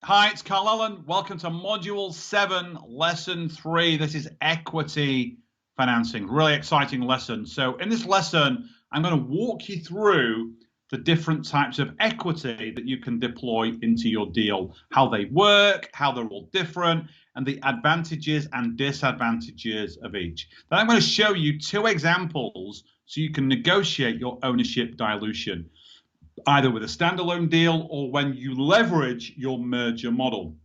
Hi, it's Carl Allen. Welcome to Module 7, Lesson 3. This is equity financing. Really exciting lesson. So in this lesson, I'm going to walk you through the different types of equity that you can deploy into your deal, how they work, how they're all different, and the advantages and disadvantages of each. Then I'm going to show you two examples so you can negotiate your ownership dilution, either with a standalone deal or when you leverage your merger model.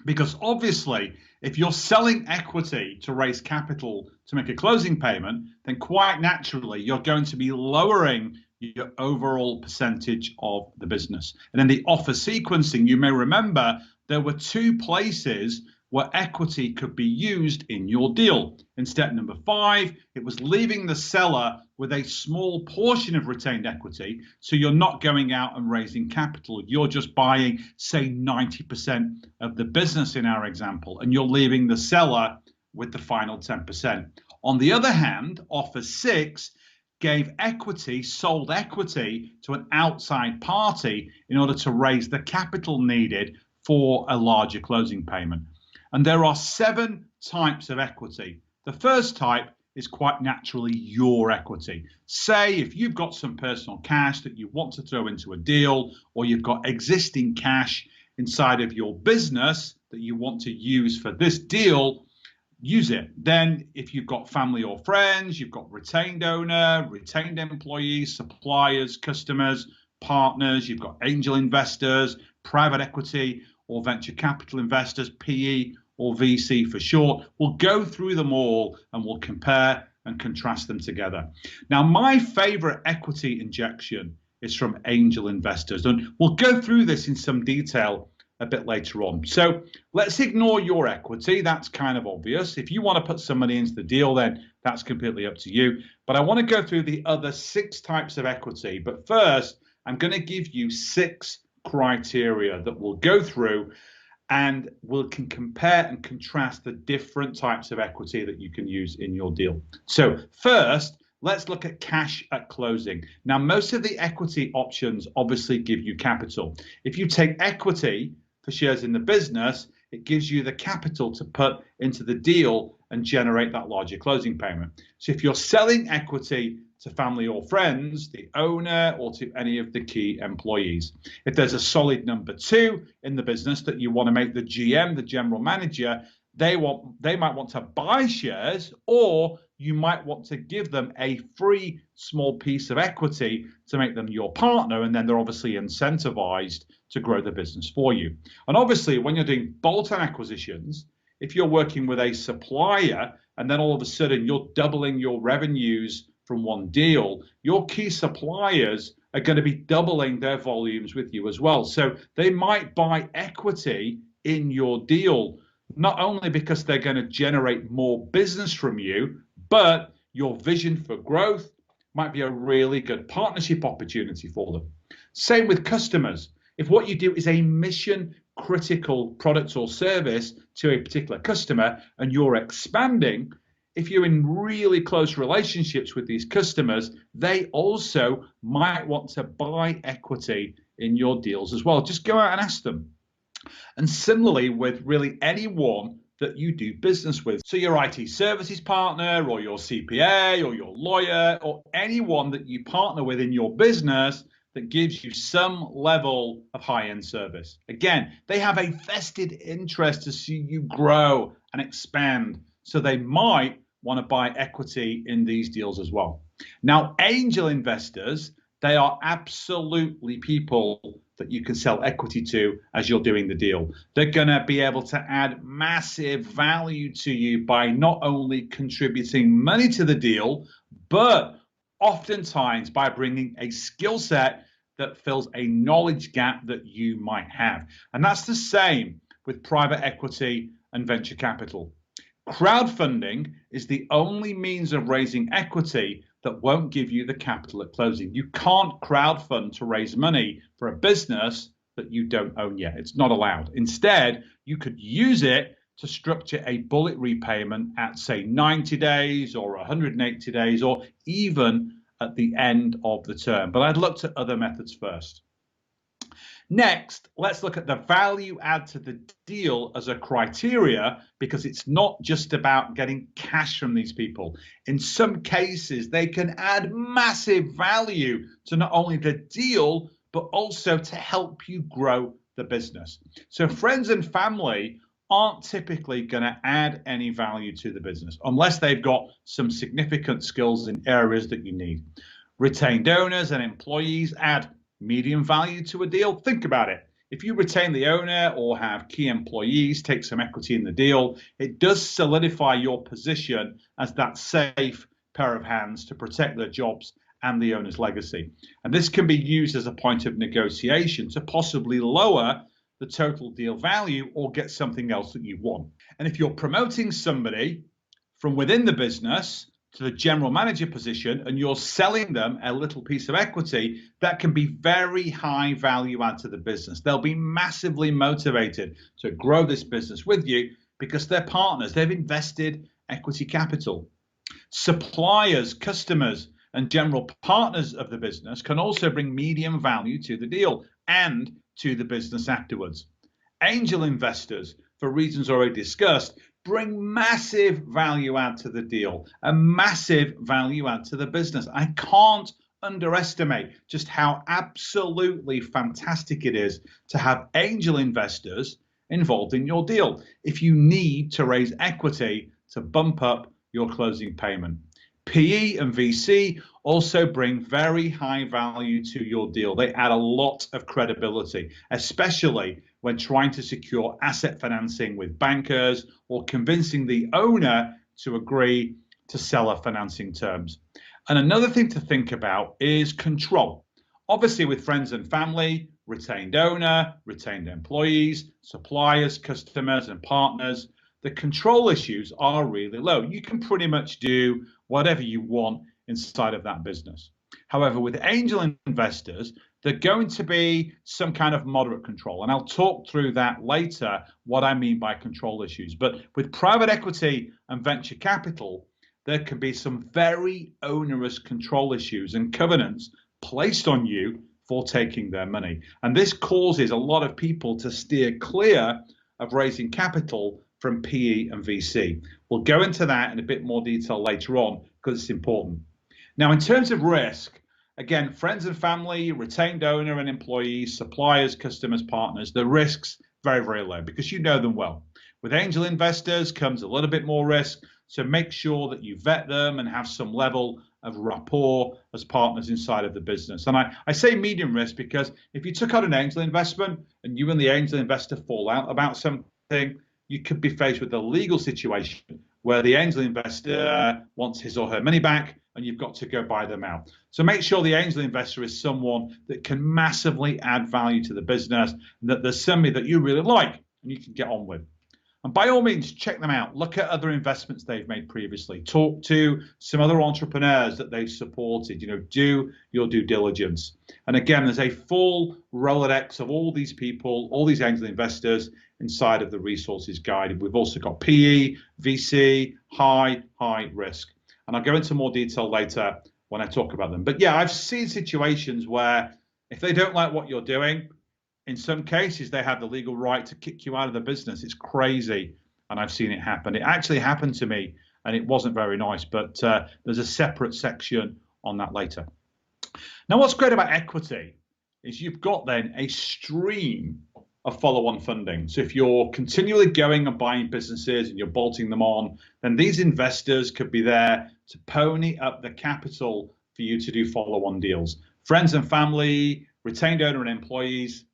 Because obviously, if you're selling equity to raise capital to make a closing payment, then quite naturally, you're going to be lowering your overall percentage of the business. And in the offer sequencing, you may remember there were two places where equity could be used in your deal. In step number 5, it was leaving the seller with a small portion of retained equity. So you're not going out and raising capital. You're just buying, say, 90% of the business in our example, and you're leaving the seller with the final 10%. On the other hand, offer 6 gave equity, sold equity to an outside party in order to raise the capital needed for a larger closing payment. And there are 7 types of equity. The first type is quite naturally your equity. Say if you've got some personal cash that you want to throw into a deal, or you've got existing cash inside of your business that you want to use for this deal, use it. Then if you've got family or friends, you've got retained owner, retained employees, suppliers, customers, partners, you've got angel investors, private equity or venture capital investors, PE or VC for short. We'll go through them all and we'll compare and contrast them together. Now, my favorite equity injection is from angel investors, and we'll go through this in some detail a bit later on. So let's ignore your equity. That's kind of obvious. If you want to put some money into the deal, then that's completely up to you. But I want to go through the other 6 types of equity. But first, I'm going to give you 6 criteria that we'll go through, and we can compare and contrast the different types of equity that you can use in your deal. So first, let's look at cash at closing. Now, most of the equity options obviously give you capital. If you take equity for shares in the business, it gives you the capital to put into the deal and generate that larger closing payment. So if you're selling equity to family or friends, the owner, or to any of the key employees. If there's a solid number 2 in the business that you want to make the GM, the general manager, they might want to buy shares, or you might want to give them a free small piece of equity to make them your partner, and then they're obviously incentivized to grow the business for you. And obviously, when you're doing bolt-on acquisitions, if you're working with a supplier and then all of a sudden you're doubling your revenues from one deal, your key suppliers are going to be doubling their volumes with you as well. So they might buy equity in your deal, not only because they're going to generate more business from you, but your vision for growth might be a really good partnership opportunity for them. Same with customers. If what you do is a mission critical product or service to a particular customer and you're expanding, if you're in really close relationships with these customers, they also might want to buy equity in your deals as well. Just go out and ask them. And similarly with really anyone that you do business with. So your IT services partner or your CPA or your lawyer or anyone that you partner with in your business that gives you some level of high-end service. Again, they have a vested interest to see you grow and expand. So they might want to buy equity in these deals as well. Now, angel investors, they are absolutely people that you can sell equity to as you're doing the deal. They're going to be able to add massive value to you by not only contributing money to the deal, but oftentimes by bringing a skill set that fills a knowledge gap that you might have. And that's the same with private equity and venture capital. Crowdfunding is the only means of raising equity that won't give you the capital at closing. You can't crowdfund to raise money for a business that you don't own yet. It's not allowed. Instead, you could use it to structure a bullet repayment at, say, 90 days or 180 days, or even at the end of the term. But I'd look at other methods first. Next, let's look at the value add to the deal as a criteria, because it's not just about getting cash from these people. In some cases, they can add massive value to not only the deal, but also to help you grow the business. So friends and family aren't typically going to add any value to the business unless they've got some significant skills in areas that you need. Retained owners and employees add medium value to a deal. Think about it. If you retain the owner or have key employees take some equity in the deal, it does solidify your position as that safe pair of hands to protect their jobs and the owner's legacy. And this can be used as a point of negotiation to possibly lower the total deal value or get something else that you want. And if you're promoting somebody from within the business to the general manager position and you're selling them a little piece of equity, that can be very high value add to the business. They'll be massively motivated to grow this business with you because they're partners. They've invested equity capital. Suppliers, customers, and general partners of the business can also bring medium value to the deal and to the business afterwards. Angel investors, for reasons already discussed, bring massive value add to the deal, a massive value add to the business. I can't underestimate just how absolutely fantastic it is to have angel investors involved in your deal if you need to raise equity to bump up your closing payment. PE and VC also bring very high value to your deal. They add a lot of credibility, especially when trying to secure asset financing with bankers or convincing the owner to agree to seller financing terms. And another thing to think about is control. Obviously, with friends and family, retained owner, retained employees, suppliers, customers, and partners, the control issues are really low. You can pretty much do whatever you want inside of that business. However, with angel investors, there's going to be some kind of moderate control. And I'll talk through that later, what I mean by control issues. But with private equity and venture capital, there can be some very onerous control issues and covenants placed on you for taking their money. And this causes a lot of people to steer clear of raising capital from PE and VC. We'll go into that in a bit more detail later on because it's important. Now, in terms of risk, again, friends and family, retained owner and employees, suppliers, customers, partners, the risks very, very low because you know them well. With angel investors comes a little bit more risk, so make sure that you vet them and have some level of rapport as partners inside of the business. And I say medium risk because if you took out an angel investment and you and the angel investor fall out about something, you could be faced with a legal situation where the angel investor wants his or her money back and you've got to go buy them out. So make sure the angel investor is someone that can massively add value to the business and that there's somebody that you really like and you can get on with. And by all means, check them out. Look at other investments they've made previously. Talk to some other entrepreneurs that they've supported. Do your due diligence. And again, there's a full Rolodex of all these people, all these angel investors inside of the resources guide. We've also got PE, VC, high risk. And I'll go into more detail later when I talk about them. But yeah, I've seen situations where if they don't like what you're doing, in some cases, they have the legal right to kick you out of the business. It's crazy, and I've seen it happen. It actually happened to me, and it wasn't very nice, but there's a separate section on that later. Now, what's great about equity is you've got then a stream of follow-on funding. So if you're continually going and buying businesses and you're bolting them on, then these investors could be there to pony up the capital for you to do follow-on deals. Friends and family, retained owner and employees,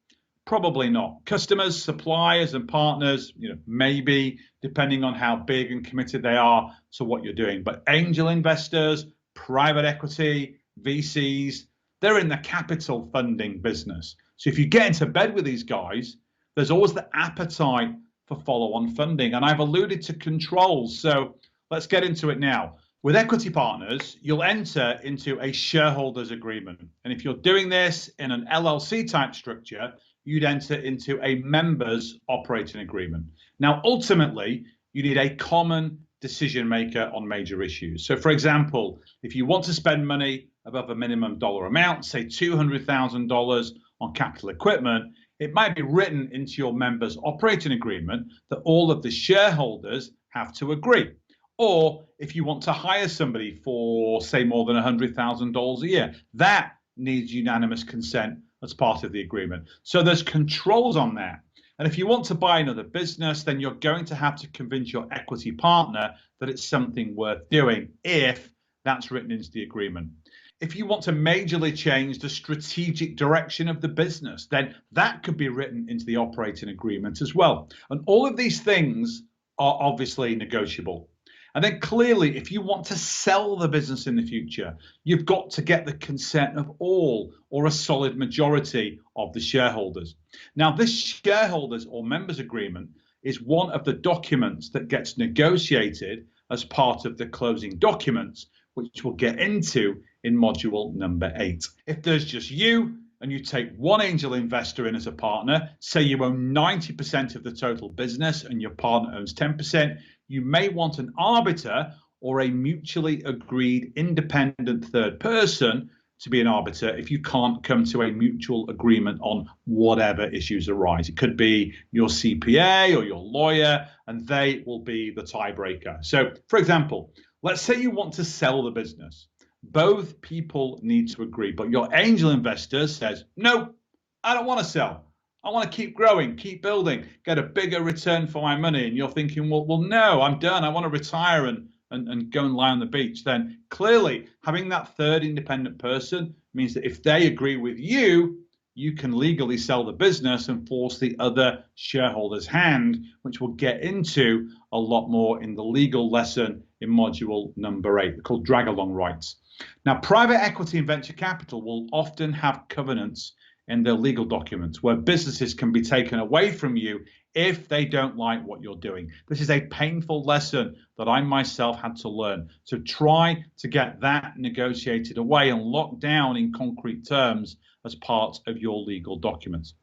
probably not. Customers, suppliers, and partners, maybe, depending on how big and committed they are to what you're doing. But angel investors, private equity, VCs, they're in the capital funding business. So if you get into bed with these guys, there's always the appetite for follow-on funding. And I've alluded to controls. So let's get into it now. With equity partners, you'll enter into a shareholders agreement. And if you're doing this in an LLC type structure, you'd enter into a members operating agreement. Now, ultimately, you need a common decision maker on major issues. So for example, if you want to spend money above a minimum dollar amount, say $200,000 on capital equipment, It might be written into your members' operating agreement that all of the shareholders have to agree. Or if you want to hire somebody for, say, more than $100,000 a year, that needs unanimous consent as part of the agreement. So there's controls on that. And if you want to buy another business, then you're going to have to convince your equity partner that it's something worth doing if that's written into the agreement. If you want to majorly change the strategic direction of the business, then that could be written into the operating agreement as well. And all of these things are obviously negotiable. And then clearly, if you want to sell the business in the future, you've got to get the consent of all or a solid majority of the shareholders. Now, this shareholders or members agreement is one of the documents that gets negotiated as part of the closing documents, which we'll get into in module number 8. If there's just you and you take one angel investor in as a partner, say you own 90% of the total business and your partner owns 10%, you may want an arbiter or a mutually agreed independent third person to be an arbiter if you can't come to a mutual agreement on whatever issues arise. It could be your CPA or your lawyer, and they will be the tiebreaker. So, for example, let's say you want to sell the business. Both people need to agree, but your angel investor says, no, I don't want to sell. I want to keep growing, keep building, get a bigger return for my money. And you're thinking, well, no, I'm done. I want to retire and go and lie on the beach. Then clearly having that third independent person means that if they agree with you, you can legally sell the business and force the other shareholder's hand, which we'll get into a lot more in the legal lesson in module number 8, called drag-along rights. Now, private equity and venture capital will often have covenants in their legal documents where businesses can be taken away from you if they don't like what you're doing. This is a painful lesson that I myself had to learn. So try to get that negotiated away and locked down in concrete terms as part of your legal documents.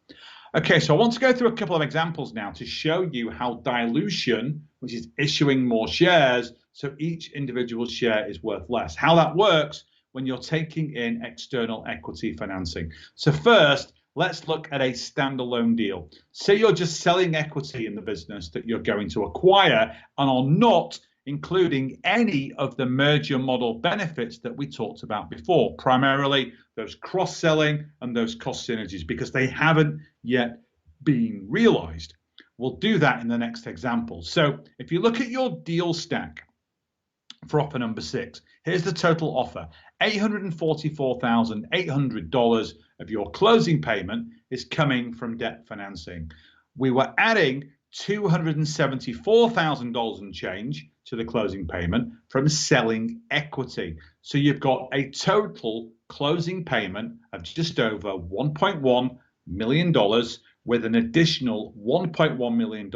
Okay, so I want to go through a couple of examples now to show you how dilution, which is issuing more shares, so each individual share is worth less, how that works when you're taking in external equity financing. So first, let's look at a standalone deal. Say you're just selling equity in the business that you're going to acquire and are not including any of the merger model benefits that we talked about before, primarily those cross-selling and those cost synergies, because they haven't yet been realized. We'll do that in the next example. So if you look at your deal stack for offer number 6, here's the total offer. $844,800 of your closing payment is coming from debt financing. We were adding $274,000 and change to the closing payment from selling equity. So you've got a total closing payment of just over $1.1 million with an additional $1.1 million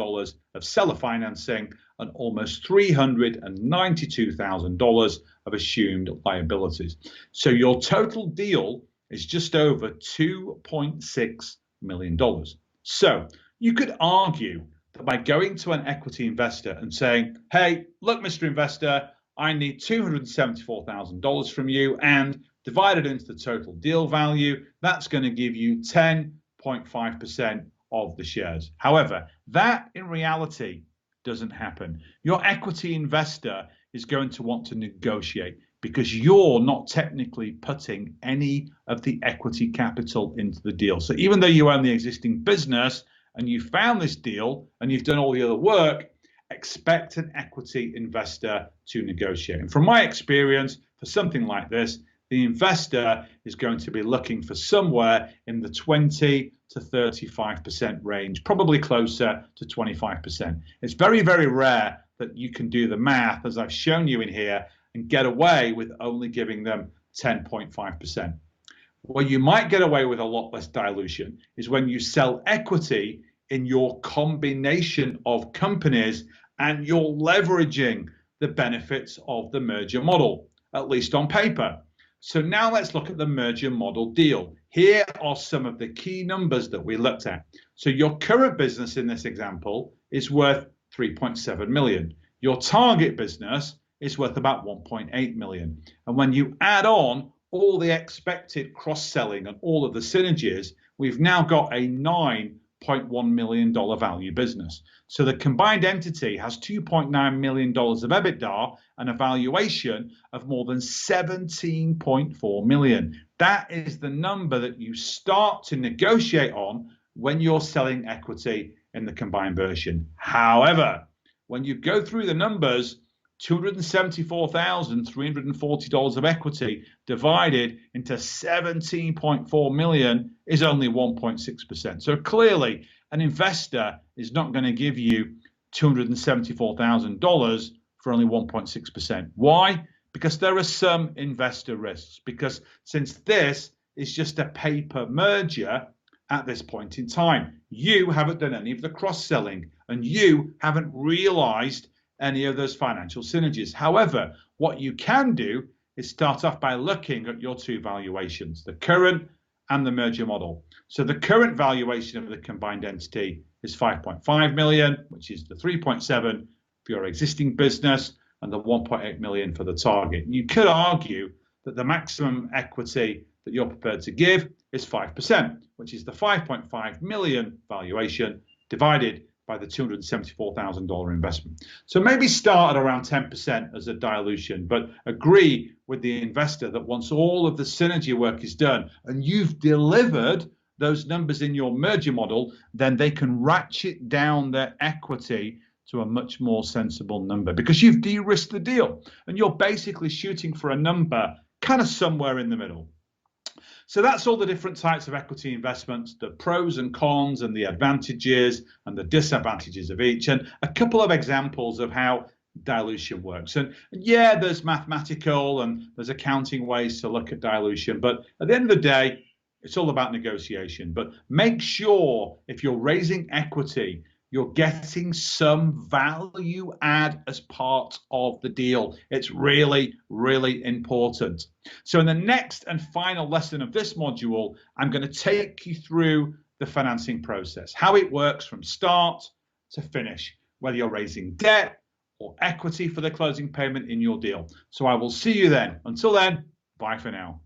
of seller financing and almost $392,000 of assumed liabilities. So your total deal is just over $2.6 million. So you could argue that by going to an equity investor and saying, hey, look, Mr. Investor, I need $274,000 from you, and divided into the total deal value, that's going to give you 10.5% of the shares. However, that in reality doesn't happen. Your equity investor is going to want to negotiate because you're not technically putting any of the equity capital into the deal. So even though you own the existing business and you found this deal and you've done all the other work, expect an equity investor to negotiate. And from my experience, for something like this, the investor is going to be looking for somewhere in the 20 to 35% range, probably closer to 25%. It's very, very rare that you can do the math, as I've shown you in here, and get away with only giving them 10.5%. Where you might get away with a lot less dilution is when you sell equity in your combination of companies and you're leveraging the benefits of the merger model, at least on paper. So now let's look at the merger model deal. Here are some of the key numbers that we looked at. So your current business in this example is worth 3.7 million. Your target business is worth about 1.8 million. And when you add on all the expected cross-selling and all of the synergies, we've now got a $9.1 million value business. So the combined entity has $2.9 million of EBITDA and a valuation of more than $17.4 million. That is the number that you start to negotiate on when you're selling equity in the combined version. However, when you go through the numbers, $274,340 of equity divided into 17.4 million is only 1.6%. So clearly, an investor is not going to give you $274,000 for only 1.6%. Why? Because there are some investor risks. Because since this is just a paper merger at this point in time, you haven't done any of the cross-selling and you haven't realized any of those financial synergies. However, what you can do is start off by looking at your two valuations, the current and the merger model. So the current valuation of the combined entity is 5.5 million, which is the 3.7 for your existing business and the 1.8 million for the target. You could argue that the maximum equity that you're prepared to give is 5%, which is the 5.5 million valuation divided by the $274,000 investment. So maybe start at around 10% as a dilution, but agree with the investor that once all of the synergy work is done and you've delivered those numbers in your merger model, then they can ratchet down their equity to a much more sensible number because you've de-risked the deal and you're basically shooting for a number kind of somewhere in the middle. So that's all the different types of equity investments, the pros and cons and the advantages and the disadvantages of each, and a couple of examples of how dilution works. And yeah, there's mathematical and there's accounting ways to look at dilution, but at the end of the day, it's all about negotiation. But make sure if you're raising equity, you're getting some value add as part of the deal. It's really, really important. So in the next and final lesson of this module, I'm going to take you through the financing process, how it works from start to finish, whether you're raising debt or equity for the closing payment in your deal. So I will see you then. Until then, bye for now.